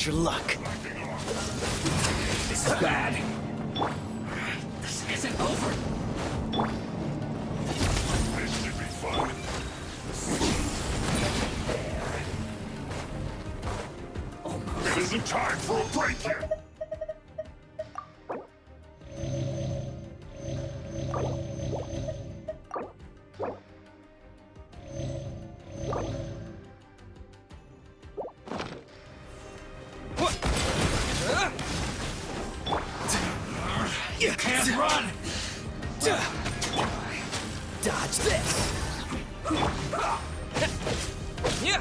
Your luck. This is bad. This isn't over. This should be fun. It isn't time for a break yet. You can't run! Dodge this. Yeah.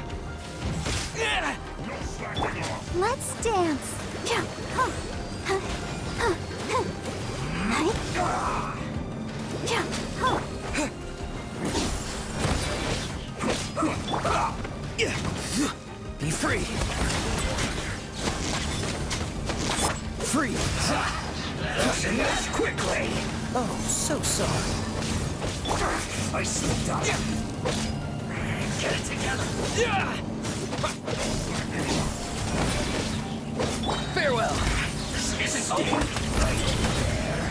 No slacking off. Let's dance. Yeah. Huh. Huh. Huh. Huh. Huh. Yeah. Huh. Be free. Free. Listen this quickly! Oh, so sorry. I slipped up. Get it together! Farewell. This isn't over! Right there.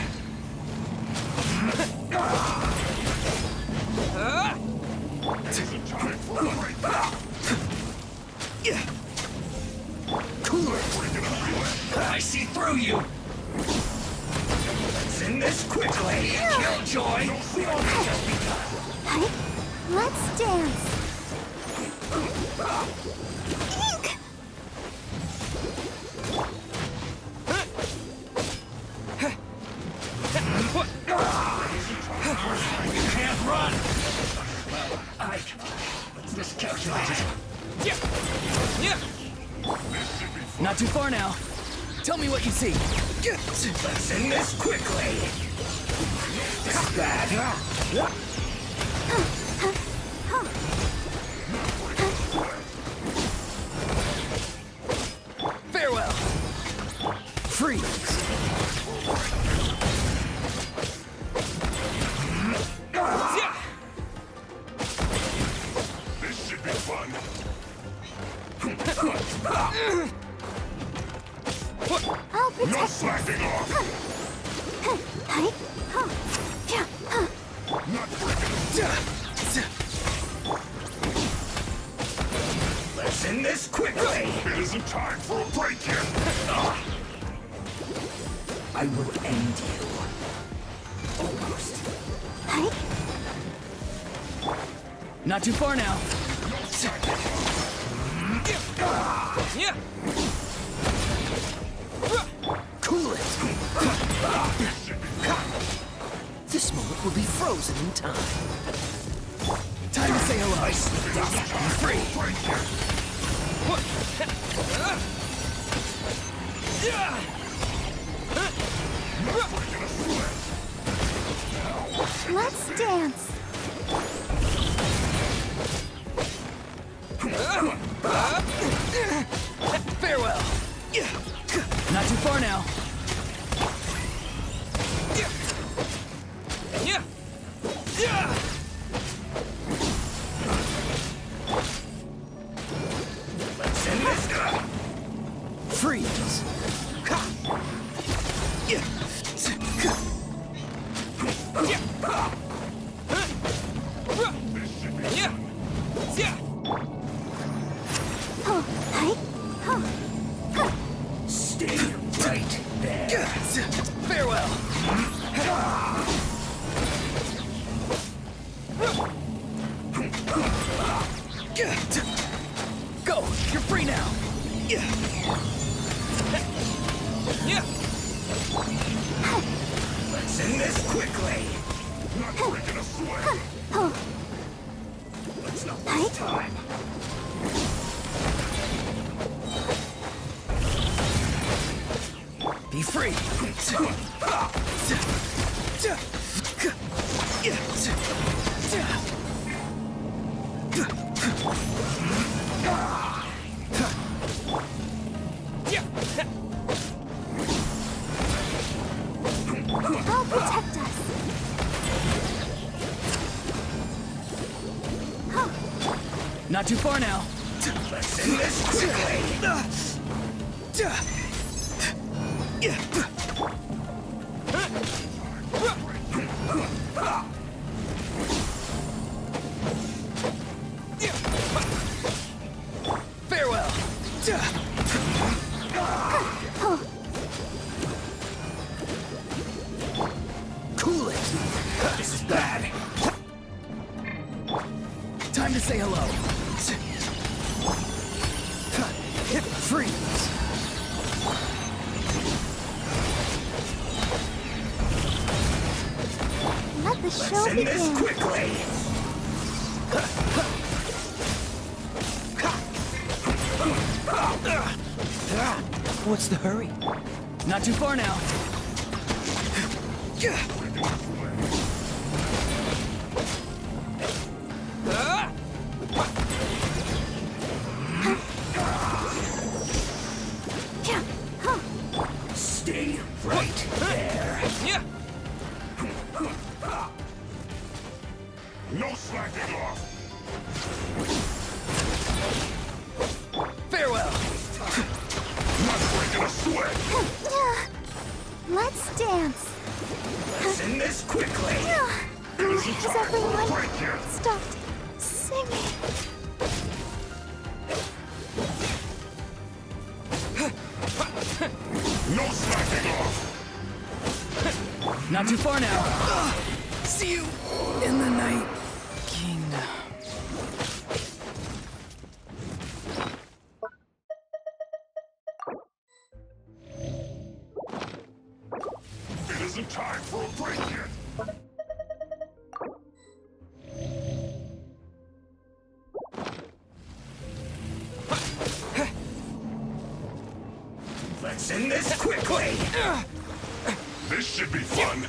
It isn't time for a break. Cooler. I see through you! Let's end this quickly! Killjoy! We only just begun! Huh? Let's dance. Eek! You can't run! Let's miscalculate it. Not too far now. Tell me what you see. Let's end this quickly! This is bad. Farewell. Freeze. This should be fun. I'll No protect. slacking off. Huh? Huh. Yeah. Huh. Not breaking. Let's end this quickly! It isn't time for a break yet. I will end you. Almost. Huh? Not too far now. Cool it. This moment will be frozen in time. Time to say hello. I slipped up. Be free. Let's dance. Farewell. Not too far now. Let's end this. Freeze. Huh. Huh? Huh. Stay right there. Farewell. Go. You're free now. Let's end this quickly. Not breaking a sweat. Huh. Let's not waste time. Be free. I'll protect us. Not too far now. Let's end this quickly. Farewell. Cool it. This is bad. Time to say hello. Hip freeze. Let the Let's show end this begin. quickly. What's the hurry? Not too far now. Yeah. Huh. Stay right there. Yeah. No slacking off. Farewell. Not breaking a sweat. Let's dance. Let's end this quickly. Has everyone Break you. stopped singing? No slacking off. Not too far now. See you in the night, King. It isn't time for a break yet. Let's end this quickly. This should be fun.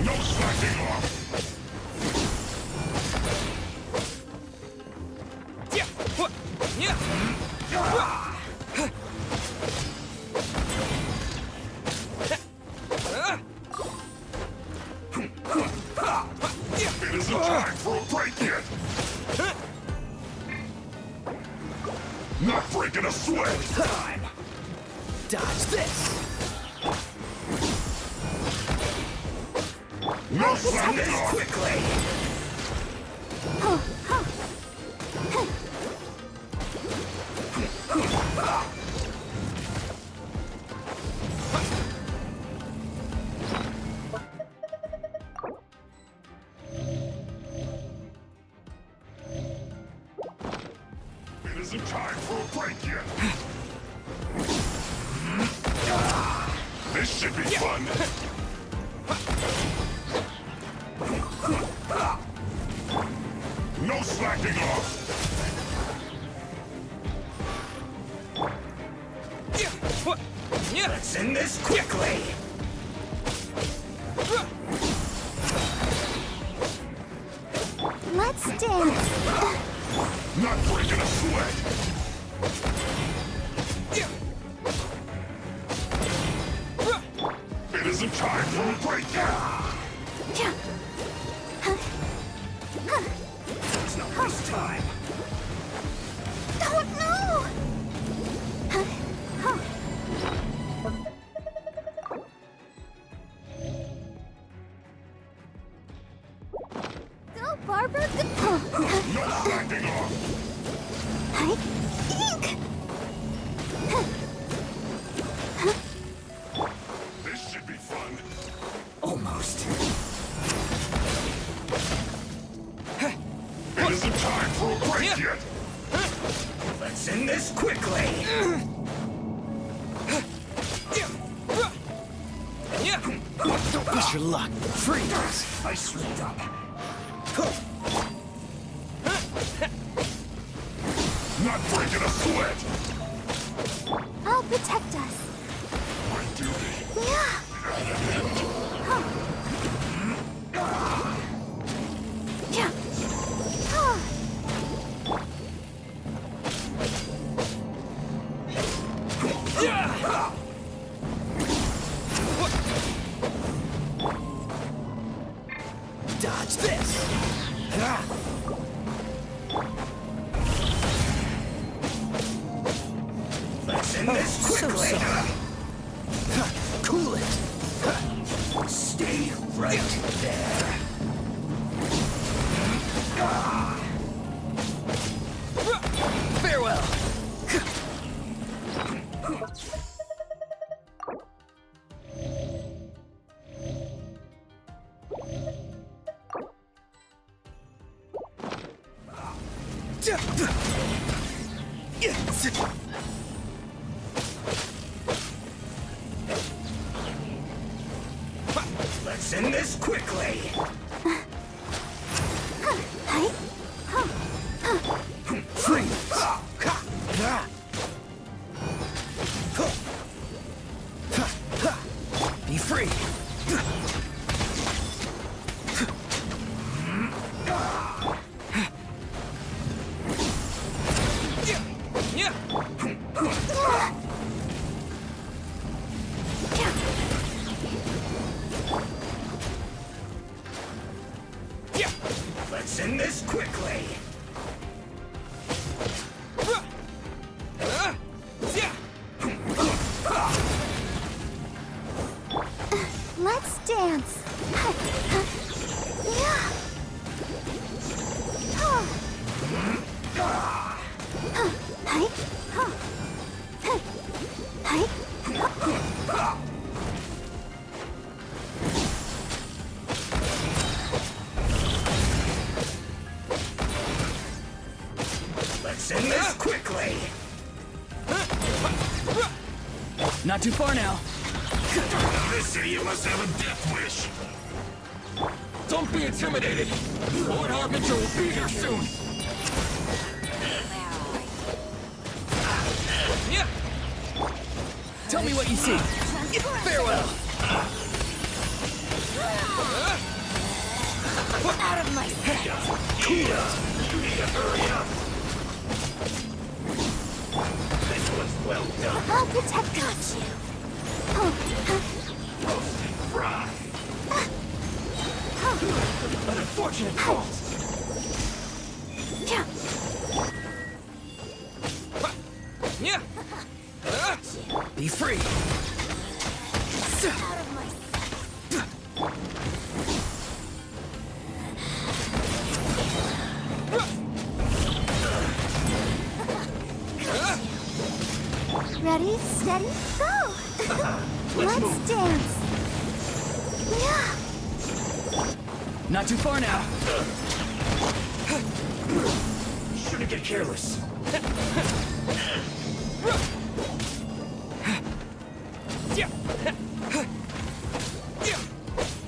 No slacking off. Yeah. What? Yeah. It isn't time for a break yet. Not breaking a sweat. Time. Dodge this. No slacking off. Quickly. It isn't time for a break yet. This should be fun. No slacking off. Yeah. What? Yeah. Let's end this quickly. Let's dance. Not breaking a sweat. Yeah. It isn't time for a break yet. Yeah. It's not this time. Oh no! Go, Barbara. Go. No slacking off. Hi. Ink. This should be fun. Almost. It isn't time for a break yet. Let's end this quickly. Yeah. Don't push your luck. Freeze. I slipped up. Not breaking a sweat. I'll protect us. My duty. Yeah. Yeah. Huh. Dodge this. in this So quickly. sorry. Cool it. Stay right there. Farewell. Let's end this quickly. Freeze. Be free. Let's end this quickly. Let's dance. Yeah. Hi. Hi. Let's end this quickly. Not too far now. This idiot must have a death wish. Don't be intimidated. Lord Harbinger will be here soon. Tell me what you see. Farewell. Out of my sight. You need to hurry up. This was well done. I'll protect us. Roasted fry. An unfortunate call. Yeah. Be free. Out of my sight. Ready, steady, go! Let's dance. Yeah. Not too far now. Shouldn't get careless.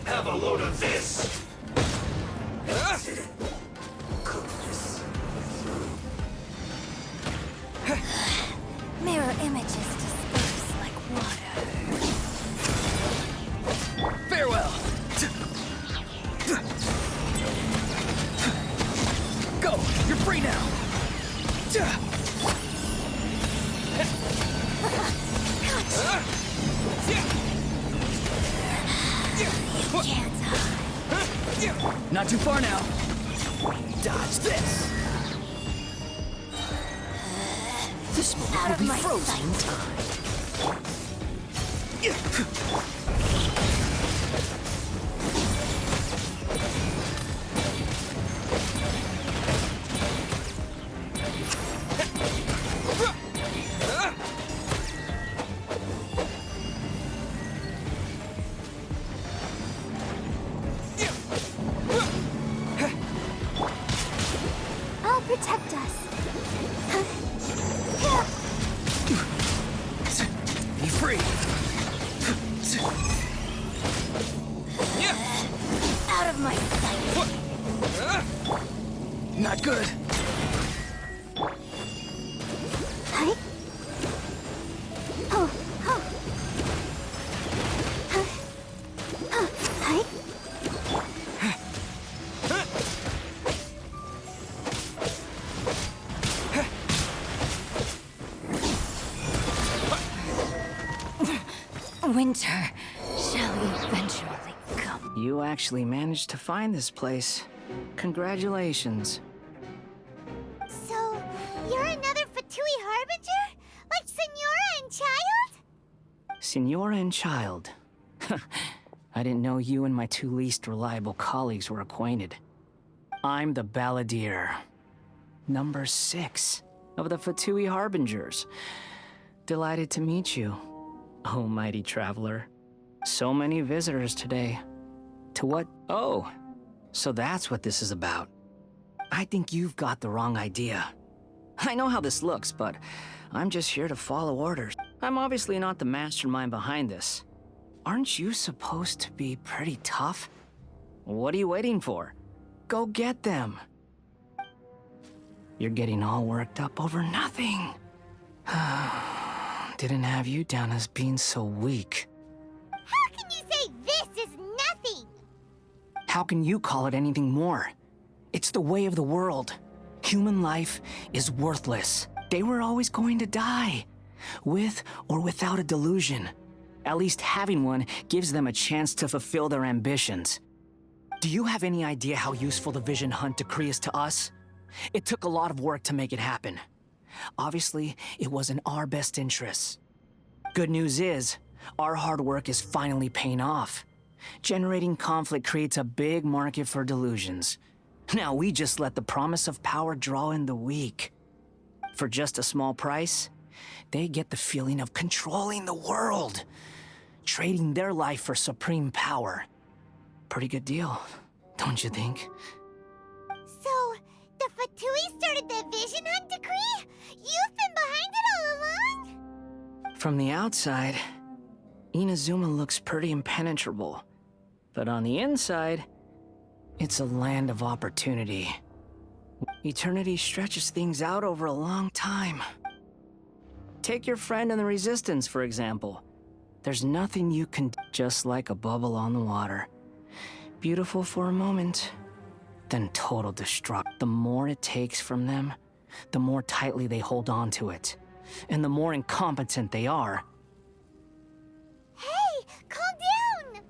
Have a load of this. Mirror images disperse like water. Farewell. Go. You're free now. Can't hide. Not too far now. Dodge this. This moment will be frozen in time. I'll protect us. Be free. Out of my sight. Not good. Hi. Oh, oh. Hi. Winter shall eventually come. You actually managed to find this place. Congratulations. So, you're another Fatui Harbinger? Like Senora and Signora and child. I didn't know you and my two least reliable colleagues were acquainted. I'm the Balladeer. Number 6 of the Fatui Harbingers. Delighted to meet you, oh mighty traveler. So many visitors today. To what? Oh, so that's what this is about. I think you've got the wrong idea. I know how this looks, but I'm just here to follow orders. I'm obviously not the mastermind behind this. Aren't you supposed to be pretty tough? What are you waiting for? Go get them. You're getting all worked up over nothing. Didn't have you down as being so weak. How can you say this is nothing? How can you call it anything more? It's the way of the world. Human life is worthless. They were always going to die, with or without a delusion. At least having one gives them a chance to fulfill their ambitions. Do you have any idea how useful the Vision Hunt decree is to us? It took a lot of work to make it happen. Obviously, it was in our best interests. Good news is, our hard work is finally paying off. Generating conflict creates a big market for delusions. Now we just let the promise of power draw in the weak. For just a small price, they get the feeling of controlling the world, trading their life for supreme power. Pretty good deal, don't you think? So, the Fatui started the Vision Hunt decree? You've been behind it all along? From the outside, Inazuma looks pretty impenetrable. But on the inside, it's a land of opportunity. Eternity stretches things out over a long time. Take your friend in the Resistance, for example. There's nothing you can do, just like a bubble on the water. Beautiful for a moment, then total destruct. The more it takes from them, the more tightly they hold on to it. And the more incompetent they are. Hey, calm down!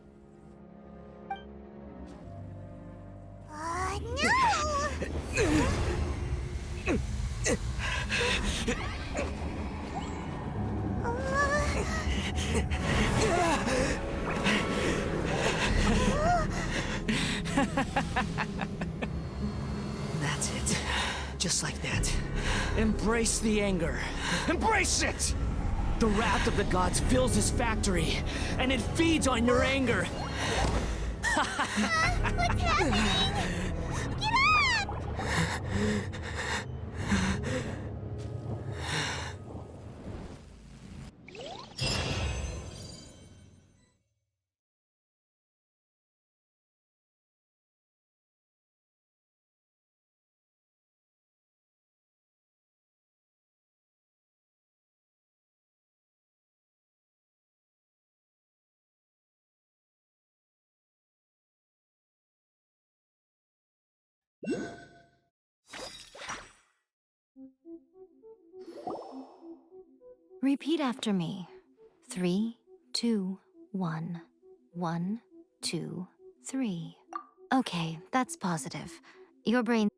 No! That's it. Just like that. Embrace the anger. Embrace it! The wrath of the gods fills his factory, and it feeds on your anger. What's happening? Get up! Repeat after me. 3, 2, 1. 1, 2, 3. Okay, that's positive. Your brain...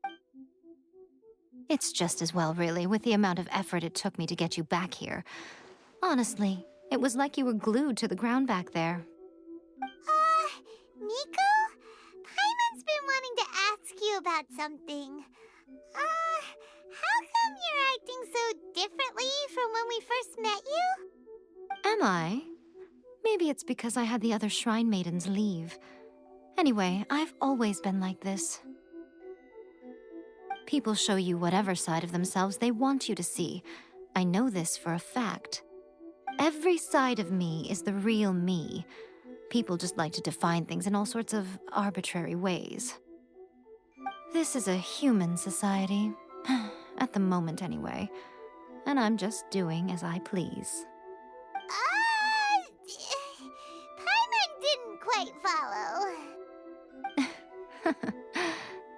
It's just as well, really, with the amount of effort it took me to get you back here. Honestly, it was like you were glued to the ground back there. Miko? Paimon's been wanting to ask you about something. How come you're acting so differently from when we first met you? Am I? Maybe it's because I had the other Shrine Maidens leave. Anyway, I've always been like this. People show you whatever side of themselves they want you to see. I know this for a fact. Every side of me is the real me. People just like to define things in all sorts of arbitrary ways. This is a human society. At the moment, anyway. And I'm just doing as I please. Paimon didn't quite follow.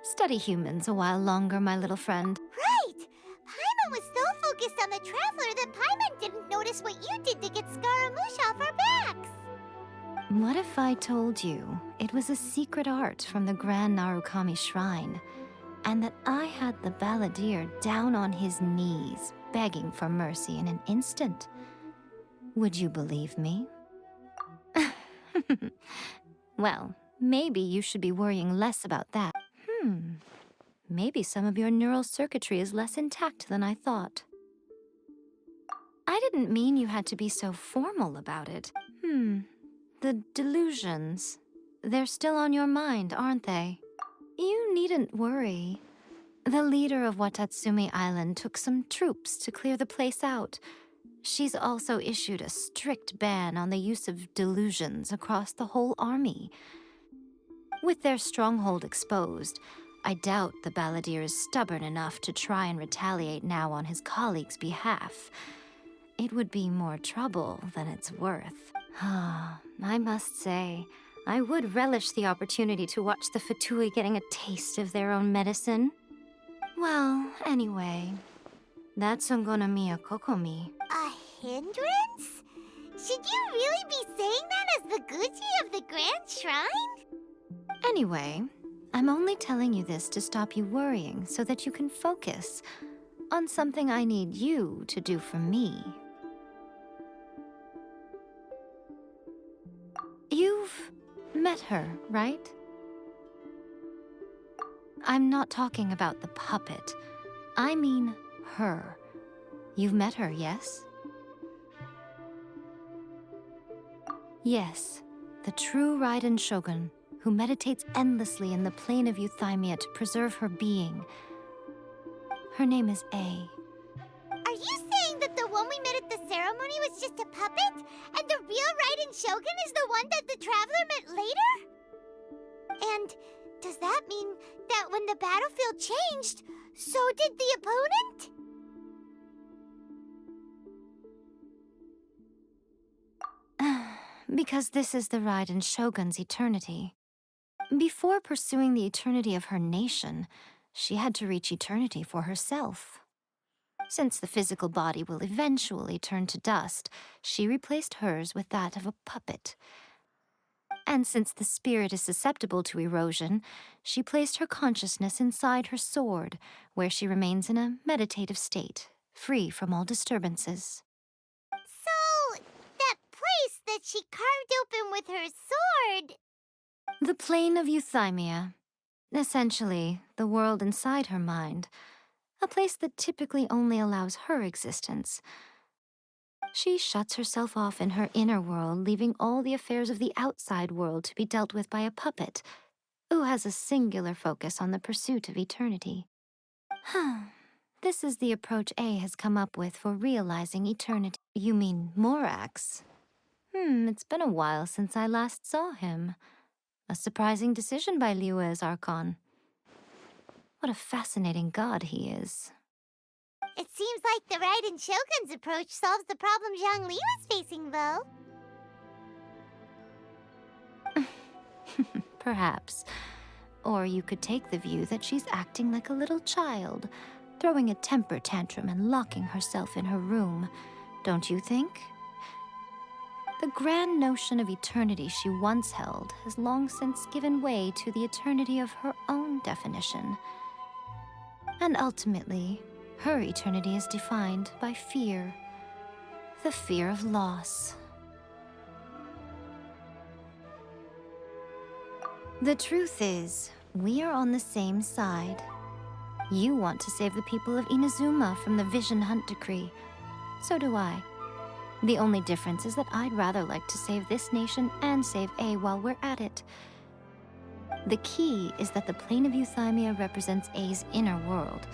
Study humans a while longer, my little friend. Right! Paimon was so focused on the Traveler that Paimon didn't notice what you did to get Scaramouche off our backs. What if I told you it was a secret art from the Grand Narukami Shrine, and that I had the Balladeer down on his knees, begging for mercy in an instant? Would you believe me? Well, maybe you should be worrying less about that. Maybe some of your neural circuitry is less intact than I thought. I didn't mean you had to be so formal about it. The delusions. They're still on your mind, aren't they? You needn't worry. The leader of Watatsumi Island took some troops to clear the place out. She's also issued a strict ban on the use of delusions across the whole army. With their stronghold exposed, I doubt the balladeer is stubborn enough to try and retaliate now on his colleagues' behalf. It would be more trouble than it's worth. I must say, I would relish the opportunity to watch the Fatui getting a taste of their own medicine. Well, anyway, that's Ungonomiya Kokomi. A hindrance? Should you really be saying that as the Gucci of the Grand Shrine? Anyway, I'm only telling you this to stop you worrying so that you can focus on something I need you to do for me. You've met her, right? I'm not talking about the puppet. I mean her. You've met her, yes? Yes, the true Raiden Shogun, who meditates endlessly in the plane of Euthymia to preserve her being. Her name is A. Are you saying that the one we met at the ceremony was just a puppet? And the real Raiden Shogun is the one that the Traveler met later? And does that mean that when the battlefield changed, so did the opponent? Because this is the Raiden Shogun's eternity. Before pursuing the eternity of her nation, she had to reach eternity for herself. Since the physical body will eventually turn to dust, she replaced hers with that of a puppet. And since the spirit is susceptible to erosion, she placed her consciousness inside her sword, where she remains in a meditative state, free from all disturbances. So, that place that she carved open with her sword... The plane of Euthymia. Essentially, the world inside her mind. A place that typically only allows her existence. She shuts herself off in her inner world, leaving all the affairs of the outside world to be dealt with by a puppet, who has a singular focus on the pursuit of eternity. This is the approach A has come up with for realizing eternity. You mean Morax? It's been a while since I last saw him. A surprising decision by Liyue's Archon. What a fascinating god he is. It seems like the Raiden Shogun's approach solves the problem Zhongli was facing, though. Perhaps. Or you could take the view that she's acting like a little child, throwing a temper tantrum and locking herself in her room. Don't you think? The grand notion of eternity she once held has long since given way to the eternity of her own definition. And ultimately, her eternity is defined by fear. The fear of loss. The truth is, we are on the same side. You want to save the people of Inazuma from the Vision Hunt decree. So do I. The only difference is that I'd rather like to save this nation and save A while we're at it. The key is that the plane of Euthymia represents A's inner world.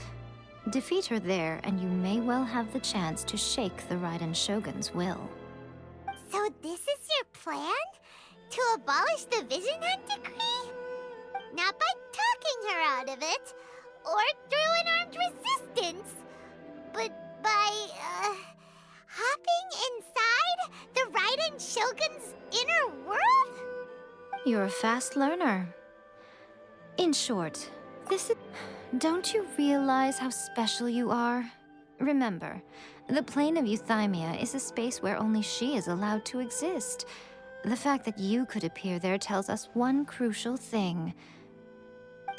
Defeat her there, and you may well have the chance to shake the Raiden Shogun's will. So this is your plan? To abolish the Vision Hunt decree? Not by talking her out of it, or through an armed resistance, but by, hopping inside the Raiden Shogun's inner world? You're a fast learner. In short, this is... Don't you realize how special you are? Remember, the plane of Euthymia is a space where only she is allowed to exist. The fact that you could appear there tells us one crucial thing.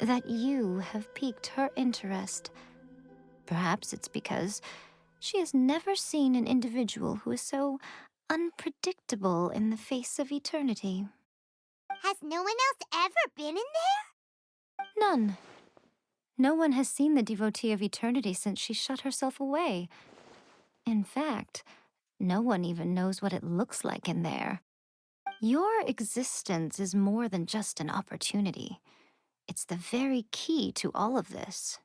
That you have piqued her interest. Perhaps it's because she has never seen an individual who is so unpredictable in the face of eternity. Has no one else ever been in there? None. No one has seen the devotee of eternity since she shut herself away. In fact, no one even knows what it looks like in there. Your existence is more than just an opportunity. It's the very key to all of this.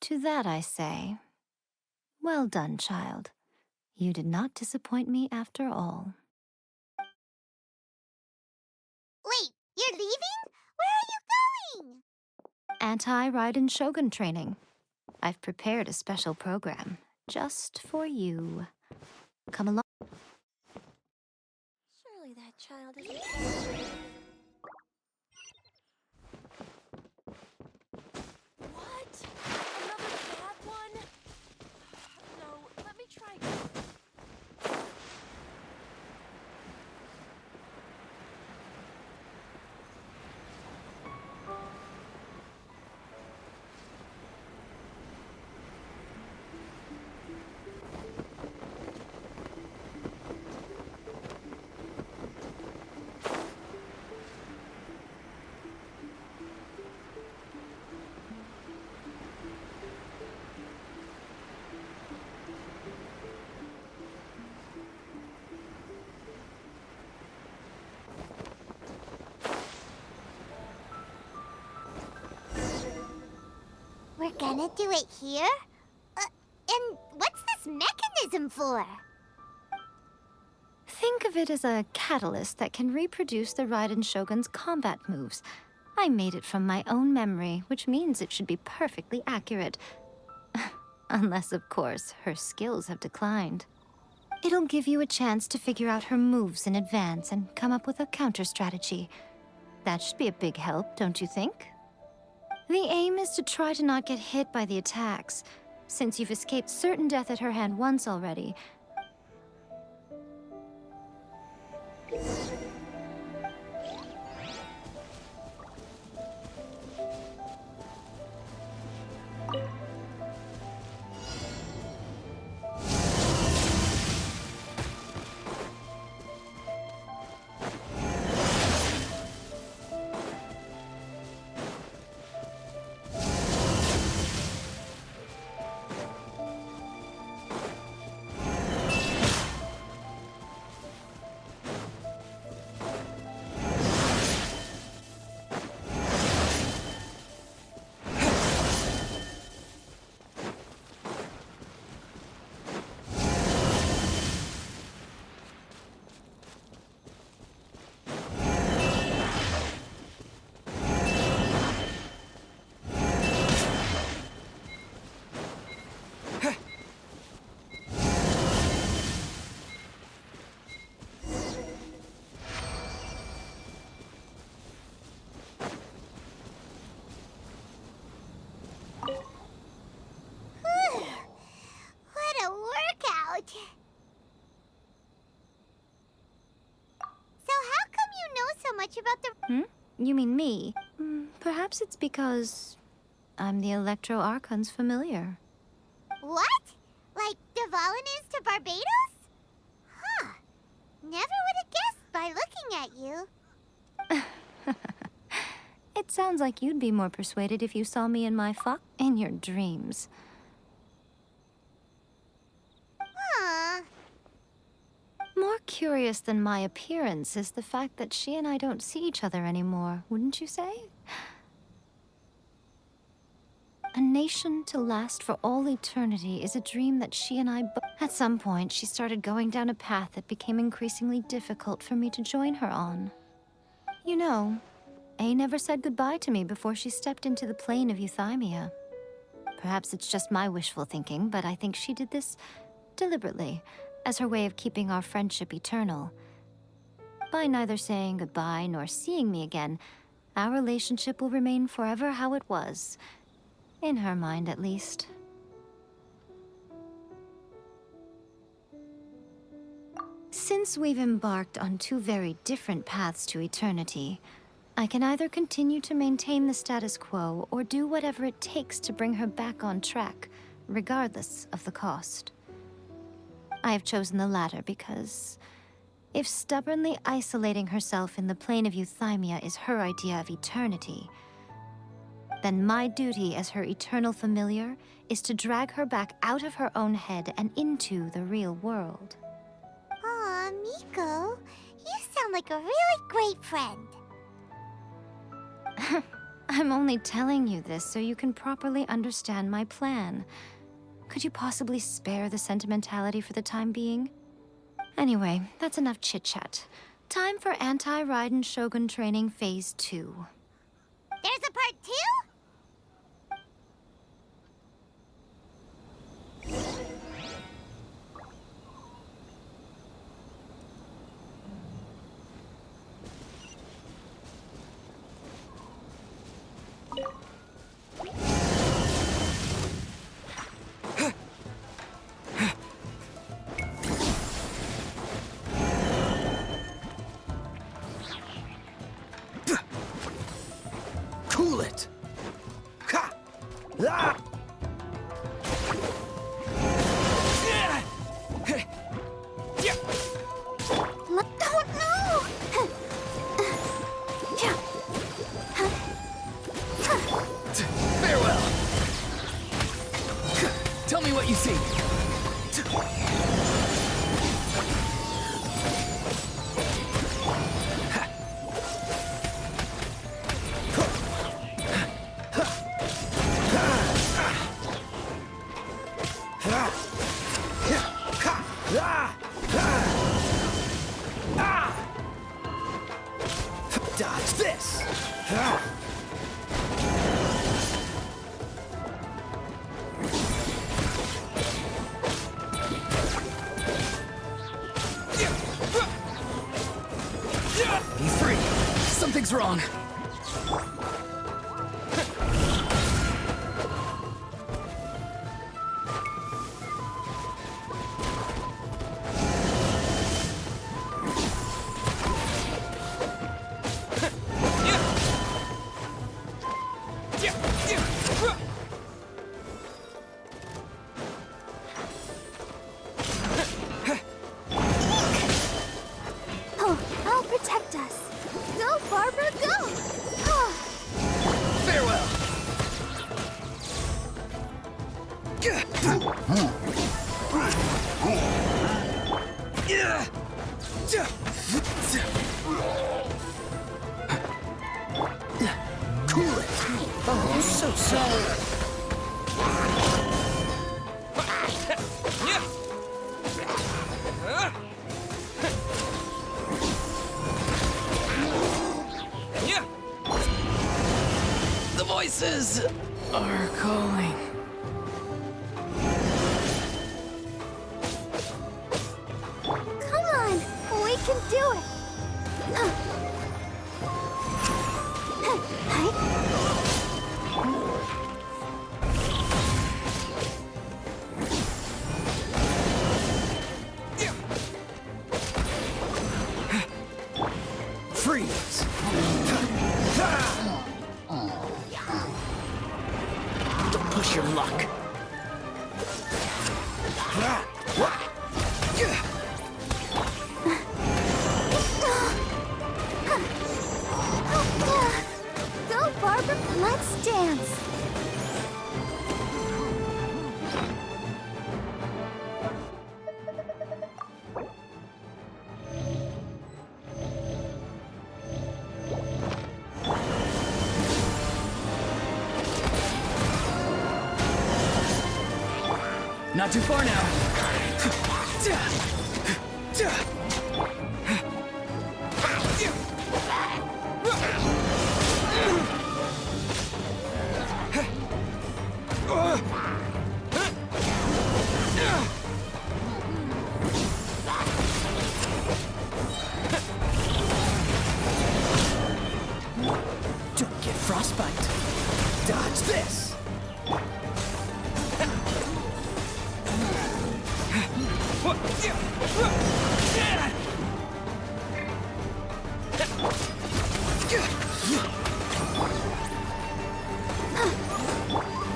To that I say, well done, child. You did not disappoint me after all. Wait, you're leaving? Where are you going? Anti-Raiden Shogun training. I've prepared a special program just for you. Come along. Surely that child isn't. What? Another bad one? No, let me try again. We're gonna do it here? And what's this mechanism for? Think of it as a catalyst that can reproduce the Raiden Shogun's combat moves. I made it from my own memory, which means it should be perfectly accurate. Unless, of course, her skills have declined. It'll give you a chance to figure out her moves in advance and come up with a counter strategy. That should be a big help, don't you think? The aim is to try to not get hit by the attacks. Since you've escaped certain death at her hand once already, What a workout! So how come you know so much about the... You mean me? Perhaps it's because I'm the Electro Archon's familiar. What? Like Devalin is to Barbados? Huh. Never would have guessed by looking at you. It sounds like you'd be more persuaded if you saw me in my in your dreams. Huh. More curious than my appearance is the fact that she and I don't see each other anymore, wouldn't you say? A nation to last for all eternity is a dream that she and I At some point, she started going down a path that became increasingly difficult for me to join her on. You know, A never said goodbye to me before she stepped into the plane of euthymia. Perhaps it's just my wishful thinking, but I think she did this deliberately, as her way of keeping our friendship eternal. By neither saying goodbye nor seeing me again, our relationship will remain forever how it was. In her mind, at least. Since we've embarked on two very different paths to eternity, I can either continue to maintain the status quo or do whatever it takes to bring her back on track, regardless of the cost. I have chosen the latter because if stubbornly isolating herself in the plane of euthymia is her idea of eternity, then my duty as her eternal familiar is to drag her back out of her own head and into the real world. Aw, Miko, you sound like a really great friend. I'm only telling you this so you can properly understand my plan. Could you possibly spare the sentimentality for the time being? Anyway, that's enough chit-chat. Time for Anti-Raiden Shogun Training Phase 2. There's a part 2? Cool it! Ha! Ah! Don't know! Farewell! Tell me what you see. Dodge this! He's free. Something's wrong. Oh, I'll protect us. Go, Barber, go! Farewell! Cool it! Oh, so sorry. The voices are calling. Come on, we can do it! Freeze! Don't push your luck. Go, Barber, let's dance! Not too far now. Don't get frostbite. Dodge this.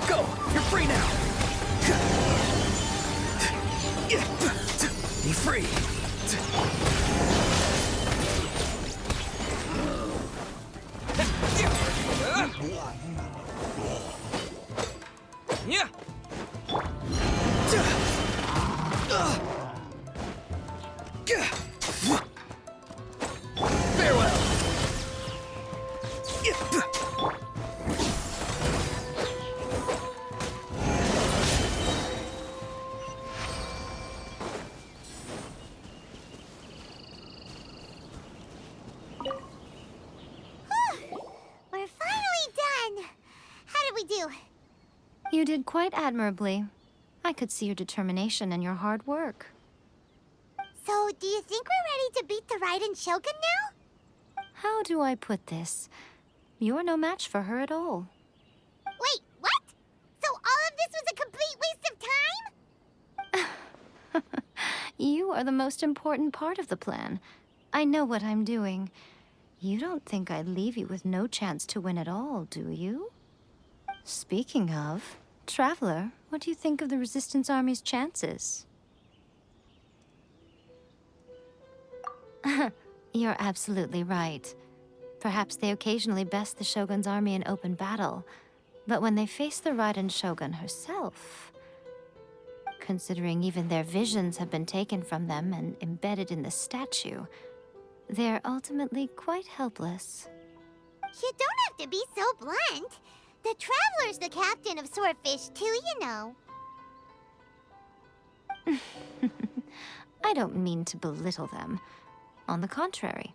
Go! You're free now! Farewell! We're finally done. How did we do? You did quite admirably. I could see your determination and your hard work. So, do you think we're ready to beat the Raiden Shogun now? How do I put this? You're no match for her at all. Wait, what? So all of this was a complete waste of time? You are the most important part of the plan. I know what I'm doing. You don't think I'd leave you with no chance to win at all, do you? Speaking of, Traveler, what do you think of the Resistance Army's chances? You're absolutely right. Perhaps they occasionally best the Shogun's army in open battle, but when they face the Raiden Shogun herself, considering even their visions have been taken from them and embedded in the statue, they're ultimately quite helpless. You don't have to be so blunt. The Traveler's the captain of Swordfish too, you know. I don't mean to belittle them. On the contrary.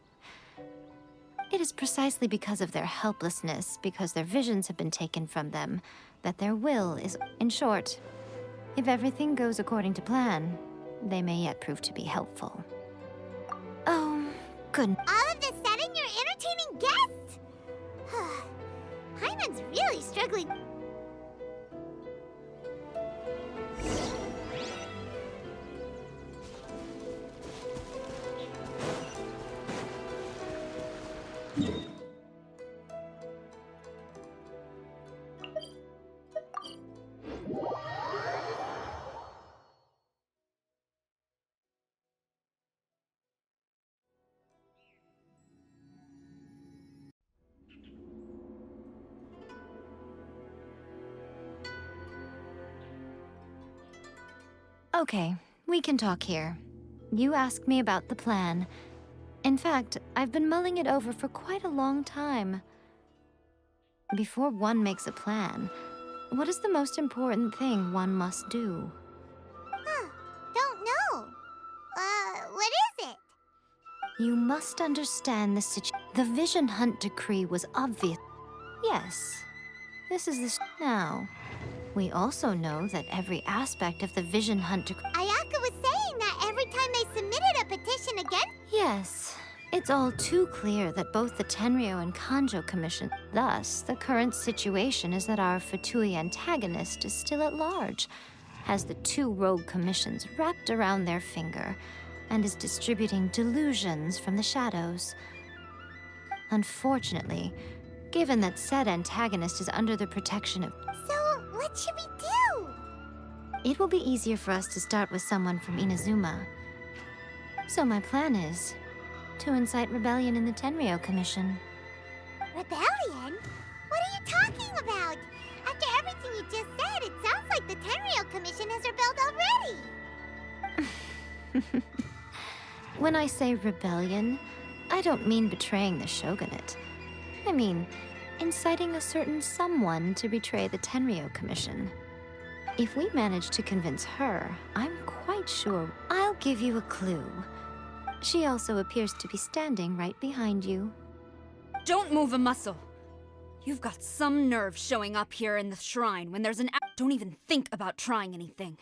It is precisely because of their helplessness, because their visions have been taken from them, that their will is... In short, if everything goes according to plan, they may yet prove to be helpful. Oh, good. All of a sudden, you're entertaining guests? Hyman's really struggling. Okay, we can talk here. You asked me about the plan. In fact, I've been mulling it over for quite a long time. Before one makes a plan, what is the most important thing one must do? Don't know. What is it? You must understand the situation. The Vision Hunt decree was obvious. Yes, this is the now. We also know that every aspect of the Vision Hunt decree... Ayaka was saying that every time they submitted a petition again... Yes, it's all too clear that both the Tenryo and Kanjo Commission... Thus, the current situation is that our Fatui antagonist is still at large, has the two rogue commissions wrapped around their finger, and is distributing delusions from the shadows. Unfortunately, given that said antagonist is under the protection of... So, what should we do? It will be easier for us to start with someone from Inazuma. So my plan is to incite rebellion in the Tenryo Commission. Rebellion? What are you talking about? After everything you just said, it sounds like the Tenryo Commission has rebelled already. When I say rebellion, I don't mean betraying the shogunate. I mean inciting a certain someone to betray the Tenryo Commission. If we manage to convince her, I'm quite sure I'll give you a clue. She also appears to be standing right behind you. Don't move a muscle. You've got some nerve showing up here in the shrine when there's an... Don't even think about trying anything.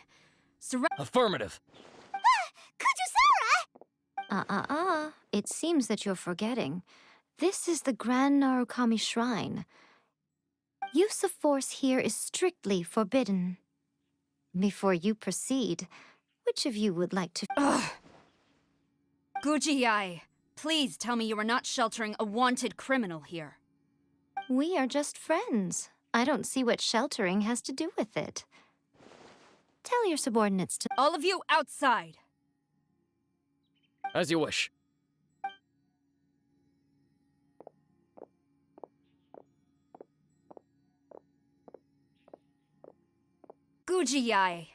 Affirmative. Kujusara! It seems that you're forgetting. This is the Grand Narukami Shrine. Use of force here is strictly forbidden. Before you proceed, which of you would like to... Ugh! Guji-ai, please tell me you are not sheltering a wanted criminal here. We are just friends. I don't see what sheltering has to do with it. Tell your subordinates to... All of you outside! As you wish. Guji-ai,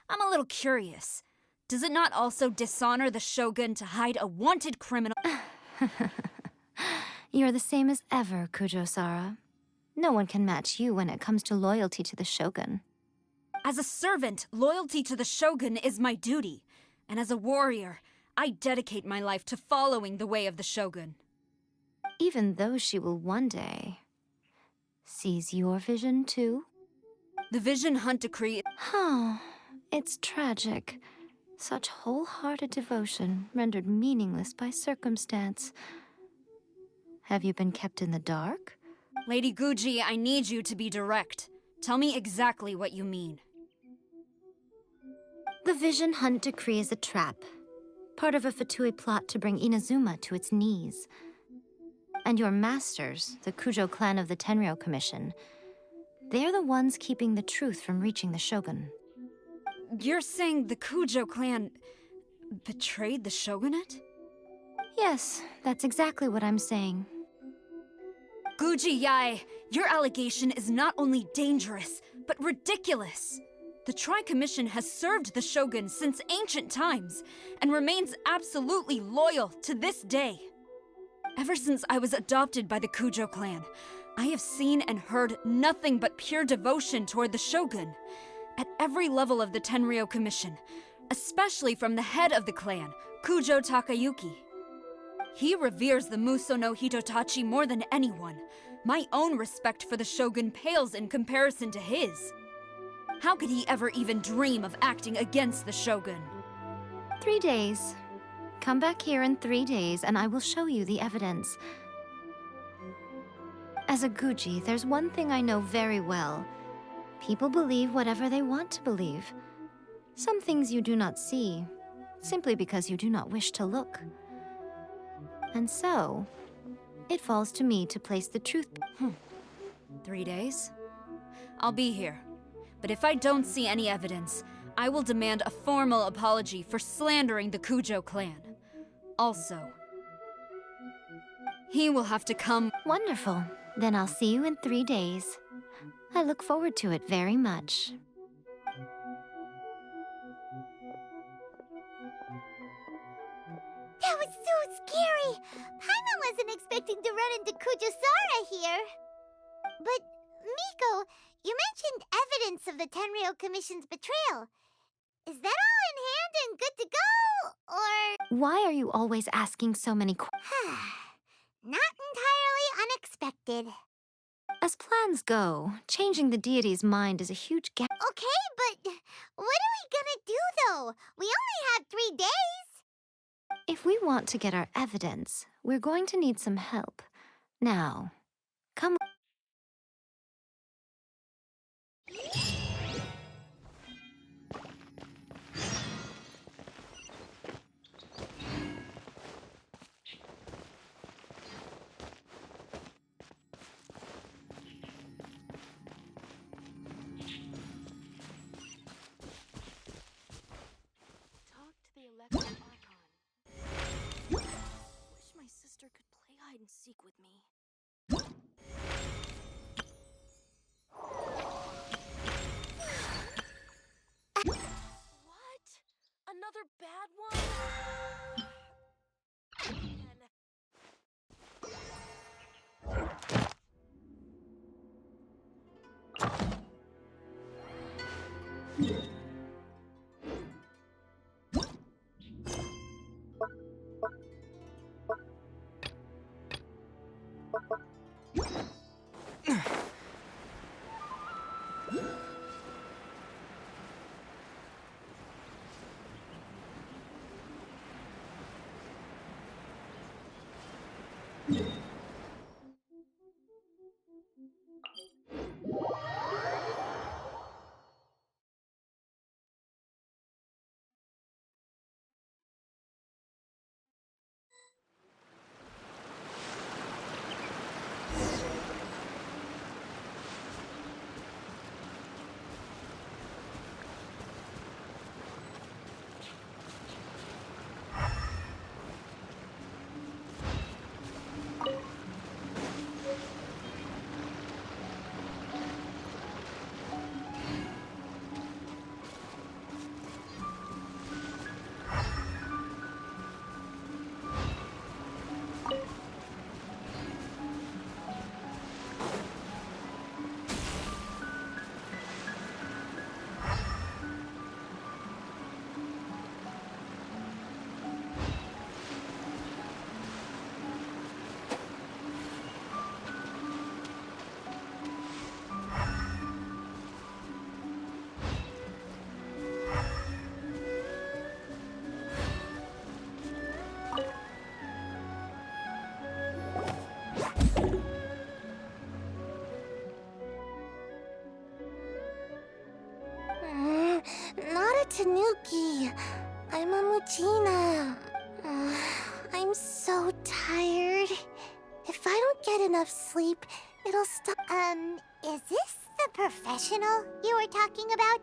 I'm a little curious. Does it not also dishonor the shogun to hide a wanted criminal? You're the same as ever, Kujo-Sara. No one can match you when it comes to loyalty to the shogun. As a servant, loyalty to the shogun is my duty. And as a warrior, I dedicate my life to following the way of the shogun. Even though she will one day seize your vision too? The Vision Hunt Decree... Oh, it's tragic. Such wholehearted devotion rendered meaningless by circumstance. Have you been kept in the dark? Lady Guji, I need you to be direct. Tell me exactly what you mean. The Vision Hunt Decree is a trap. Part of a Fatui plot to bring Inazuma to its knees. And your masters, the Kujo clan of the Tenryou Commission, they're the ones keeping the truth from reaching the shogun. You're saying the Kujo clan betrayed the shogunate? Yes, that's exactly what I'm saying. Guji Yae, your allegation is not only dangerous, but ridiculous. The Tri-Commission has served the shogun since ancient times, and remains absolutely loyal to this day. Ever since I was adopted by the Kujo clan, I have seen and heard nothing but pure devotion toward the shogun. At every level of the Tenryou Commission, especially from the head of the clan, Kujo Takayuki. He reveres the Muso no Hitotachi more than anyone. My own respect for the shogun pales in comparison to his. How could he ever even dream of acting against the shogun? 3 days. Come back here in 3 days and I will show you the evidence. As a Guji, there's one thing I know very well. People believe whatever they want to believe. Some things you do not see, simply because you do not wish to look. And so, it falls to me to place the truth. 3 days? I'll be here. But if I don't see any evidence, I will demand a formal apology for slandering the Kujo clan. Also, he will have to come. Wonderful. Then I'll see you in 3 days. I look forward to it very much. That was so scary! Paimon wasn't expecting to run into Kujo-Sara here. But, Miko, you mentioned evidence of the Tenryou Commission's betrayal. Is that all in hand and good to go, or...? Why are you always asking so many questions? Not entirely unexpected. As plans go, changing the deity's mind is a huge gap. Okay, but what are we gonna do, though? We only have 3 days. If we want to get our evidence, we're going to need some help. Now, come. Talk to the electric icon. Wish my sister could play hide and seek with me. What? Another bad one? Tanuki. I'm a Mujina. I'm so tired. If I don't get enough sleep, it'll stop. Is this the professional you were talking about?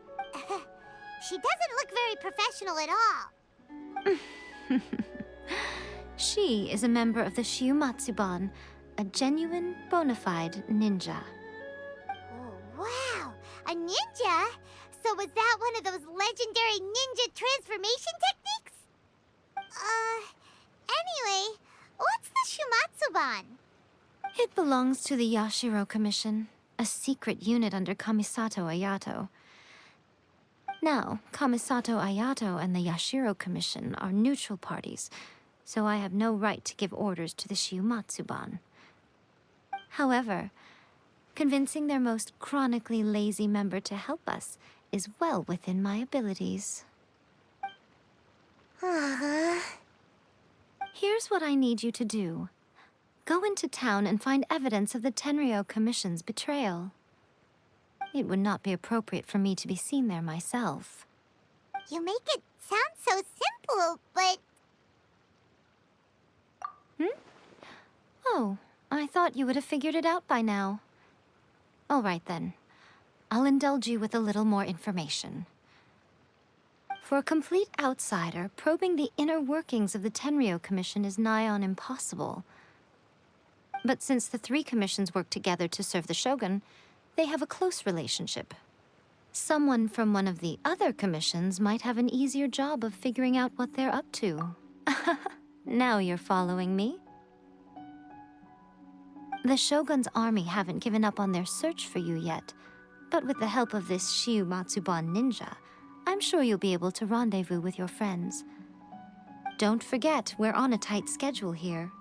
She doesn't look very professional at all. She is a member of the Shiumatsuban, a genuine, bona fide ninja. Oh, wow! A ninja? So was that one of those legendary ninja transformation techniques? Anyway, what's the Shumatsuban? It belongs to the Yashiro Commission, a secret unit under Kamisato Ayato. Now, Kamisato Ayato and the Yashiro Commission are neutral parties, so I have no right to give orders to the Shiumatsuban. However, convincing their most chronically lazy member to help us is well within my abilities. Here's what I need you to do. Go into town and find evidence of the Tenryo Commission's betrayal. It would not be appropriate for me to be seen there myself. You make it sound so simple, but... Oh, I thought you would have figured it out by now. All right then. I'll indulge you with a little more information. For a complete outsider, probing the inner workings of the Tenryo Commission is nigh on impossible. But since the three commissions work together to serve the Shogun, they have a close relationship. Someone from one of the other commissions might have an easier job of figuring out what they're up to. Now you're following me? The Shogun's army haven't given up on their search for you yet, but with the help of this Shiumatsuban ninja, I'm sure you'll be able to rendezvous with your friends. Don't forget, we're on a tight schedule here.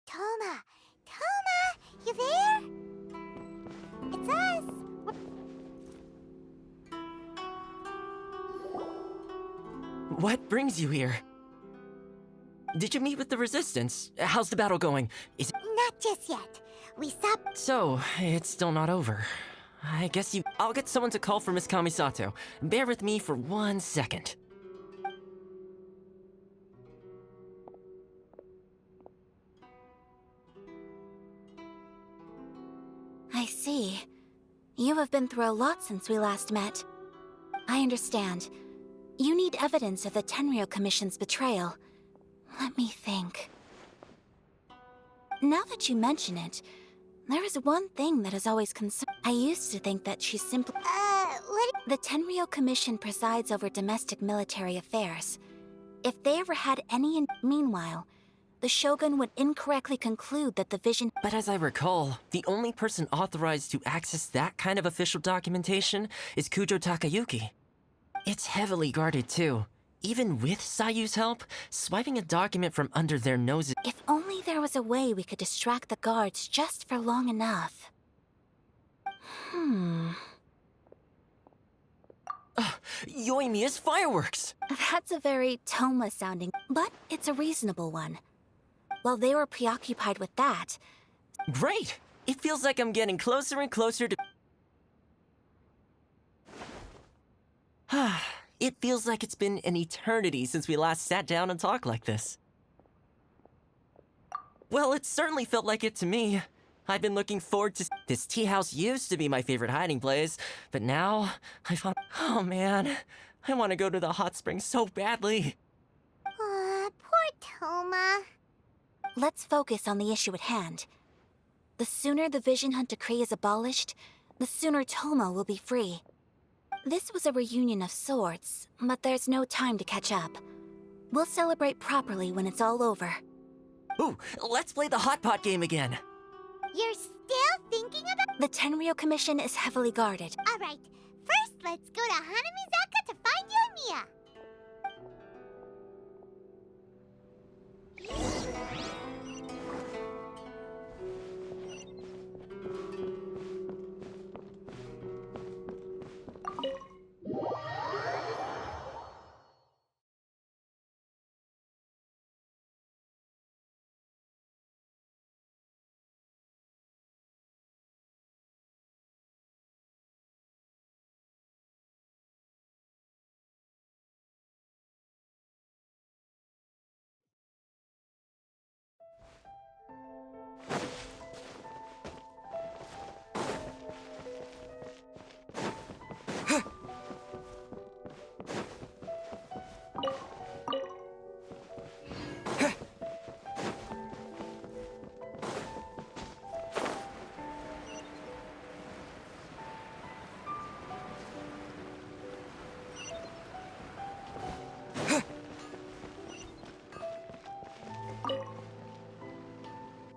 Toma! Toma! You there? It's us! What brings you here? Did you meet with the Resistance? How's the battle going? Is Not just yet. We stopped... So, it's still not over. I guess I'll get someone to call for Miss Kamisato. Bear with me for 1 second. I see. You have been through a lot since we last met. I understand. You need evidence of the Tenryou Commission's betrayal. Let me think. Now that you mention it, there is one thing that has always concerned. I used to think that she simply. What? The Tenryou Commission presides over domestic military affairs. If they ever had any. Meanwhile, the Shogun would incorrectly conclude that the vision. But as I recall, the only person authorized to access that kind of official documentation is Kujo Takayuki. It's heavily guarded too. Even with Sayu's help, swiping a document from under their noses. If only there was a way we could distract the guards just for long enough. Yoimiya's fireworks! That's a very Toma-sounding, but it's a reasonable one. While they were preoccupied with that, Great! It feels like I'm getting closer and closer to. It feels like it's been an eternity since we last sat down and talked like this. Well, it certainly felt like it to me. I've been looking forward to. This tea house used to be my favorite hiding place, but now I found. Oh man, I want to go to the hot springs so badly. Poor Toma. let's focus on the issue at hand. The sooner the Vision Hunt Decree is abolished, the sooner Toma will be free. This was a reunion of sorts, but there's no time to catch up. We'll celebrate properly when it's all over. Ooh, let's play the hot pot game again. You're still thinking about... The Tenryou Commission is heavily guarded. Alright, first let's go to Hanamizaka to find Yoimiya.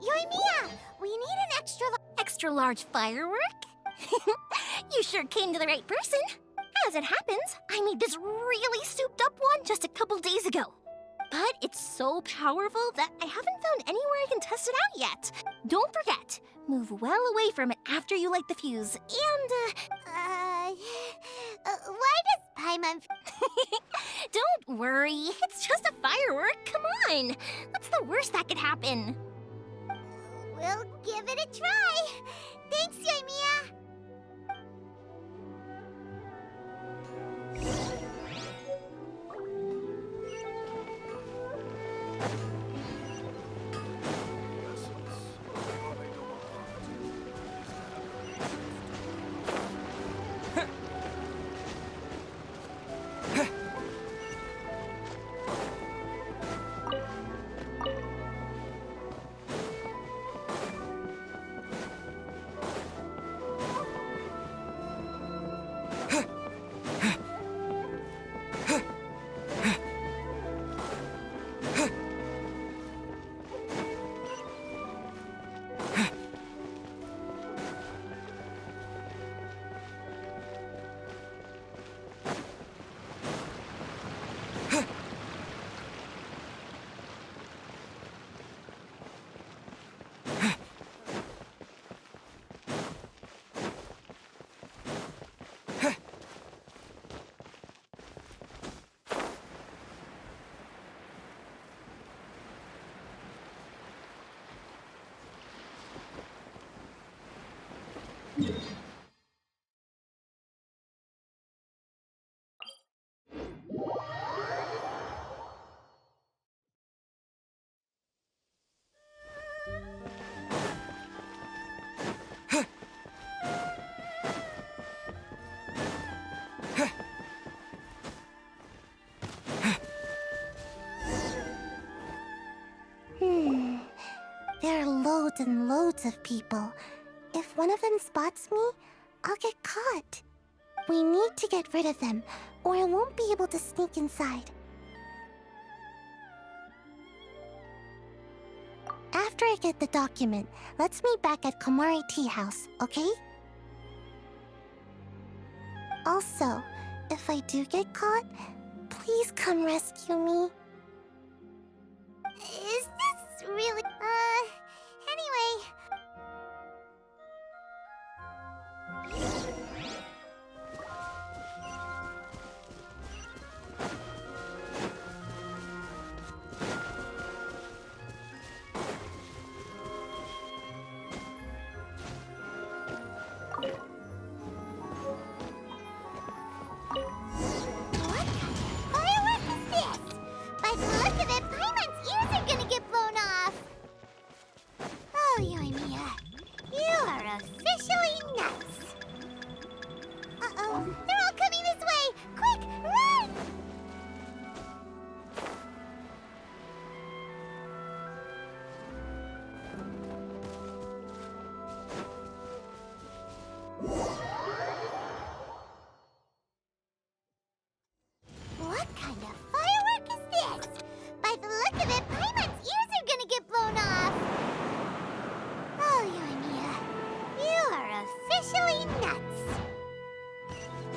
Yoimiya, we need an Extra large firework? You sure came to the right person. As it happens, I made this really souped up one just a couple days ago. But it's so powerful that I haven't found anywhere I can test it out yet. Don't forget, move well away from it after you light the fuse, and, why does Paimon... don't worry, it's just a firework, come on! What's the worst that could happen? We'll give it a try. Thanks, Yoimiya. loads and loads of people. If one of them spots me, I'll get caught. We need to get rid of them, or I won't be able to sneak inside. After I get the document, let's meet back at Komari Tea House, okay? Also, if I do get caught, please come rescue me. Is this really... anyway... What firework is this? By the look of it, Paimon's ears are gonna get blown off. Oh, Yoimiya, you are officially nuts. Uh-oh, they're all coming this way! Quick, run! What kind of firework is this? By the look of it, Paimon's ears are gonna get blown off. Oh, Yoimiya, you are officially nuts.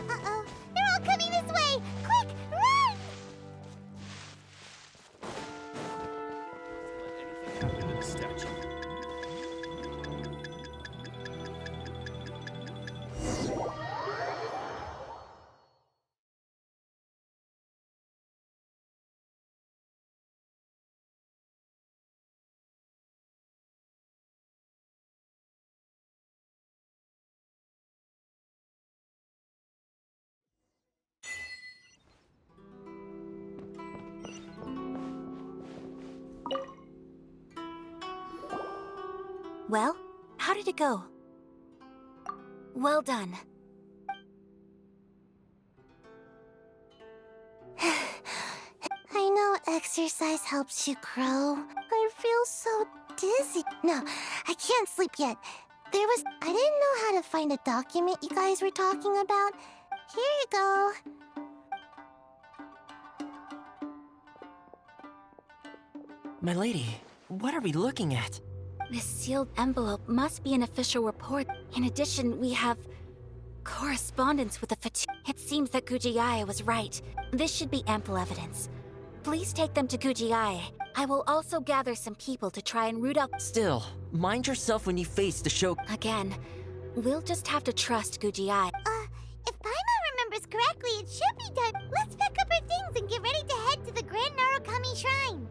Uh-oh, they're all coming this way! Quick, run! Let anything happen to the statue. Well, how did it go? Well done. I know exercise helps you grow. I feel so dizzy. No, I can't sleep yet. I didn't know how to find a document you guys were talking about. Here you go. My lady, what are we looking at? This sealed envelope must be an official report. In addition, we have correspondence with the It seems that Gujiae was right. This should be ample evidence. Please take them to Gujiae. I will also gather some people to try and root out... Still, mind yourself when you face the show. Again, we'll just have to trust Gujiae. If Paimon remembers correctly, it should be done. Let's pack up our things and get ready to head to the Grand Narukami Shrine.